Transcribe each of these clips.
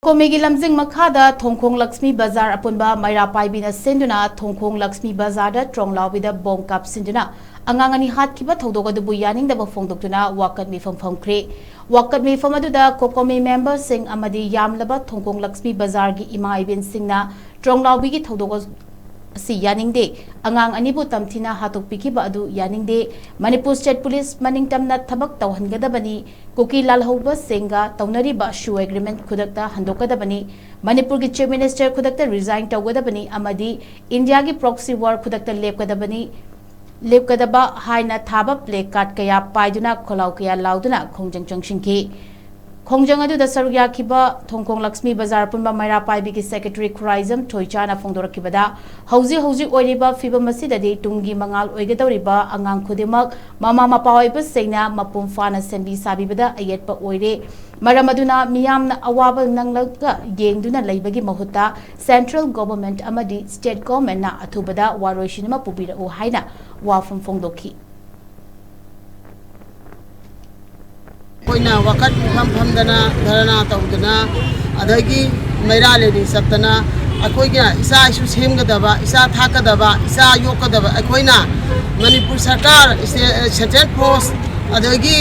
Cocomi Lamjing Makha Da Thongkhong Luxmi Barzar Apunba Meira Paibi na Sinduna Thongkhong Luxmi Barzar da TRONGLAOBI da bom KAPCHINDUNA ANGANG ani HATKHIBA THOUDOK ADUBU YANINGDABA PHONDOKTUNA WAKAT MIFAM PHAMKHRE WAKAT MIFAM aduda Cocomi members sing amadi yamlaba Thongkhong Luxmi Barzar gi ima ibin singna TRONGLAOBI gi THOUDOK si yaningde angang anibu tamthina hatok pikiba adu yaningde Manipur State Police maningtamna thabak tawhangadabani kuki lalhoba senga tawnariba shoe agreement khudakta handokadabani Manipur gi Chief Minister khudakta resign tawgadabani amadi India gi proxy war khudakta lepkadaba haina thaba play card kaya paiduna kholau kaya lauduna khongjang changshingki Khongjang adu da sarugya kiba Thongkhong Luxmi Barzar Apunba Meira Paibi ki Secretary Khuraizam Thoichana Phongdorakibada hauji oiriba fiba masidadi tungi mangal oigadoriba angang khudimak mama mapaoiba seina mapum fana sembi sabibada ayetpa oire maramaduna miyamna awaba nanglaga yengduna leibagi mahutta Central Government amadi State Government na athubada waroishinama pubira o haina wafam phongdokhi Koyna वकत मिफाम फमदना धरना तौदना अदगी मैरा लेनी सत्तना अखोइना इसा issue सेमगदबा इसा थाकदबा इसा योकदबा अखोइना मणिपुर सरकार central force अदगी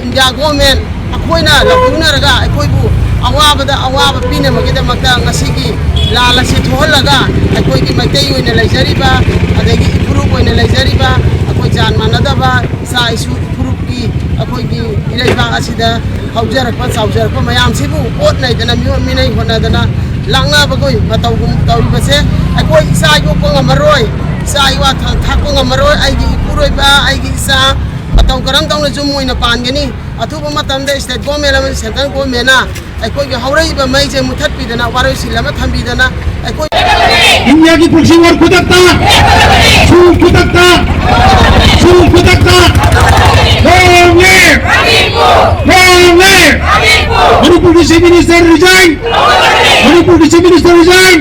India government अखोइना लखुनरगा अखोइबु अवाबदा अवाब पिनमगदमक्ता ngasiगी लालसे थोहलगा अखोइगी Meitei ओइना लैजरिबा अदगी इपुरु ओइना लैजरिबा अखोइ जान मानदबा सा issue इपुरुकी अखोइगी इलेबा असिदा हौजरकपा चावजरकपा मयामसिबु ओट नाइदना मिनै होनादना लांनाबगोय मतौगुम तौरिबसे अखोइ इसा योको ngमरोय इसा इवा थाको ngमरोय आइगी इपुरोयबा आइगी इसा मतौ करम तौना जुमोइना पानगनी अथुबा मतमदे स्टेट गवर्नमेंट अमन सेंट्रल गवर्नमेंट ना अखोइगी हौरैबा मैजे मुथतपिदना वारोसिलमा थंबिदना अखोइ इंडिया की पुलिस और खुदकता Manipur Chief Minister resign! Manipur Chief Minister resign!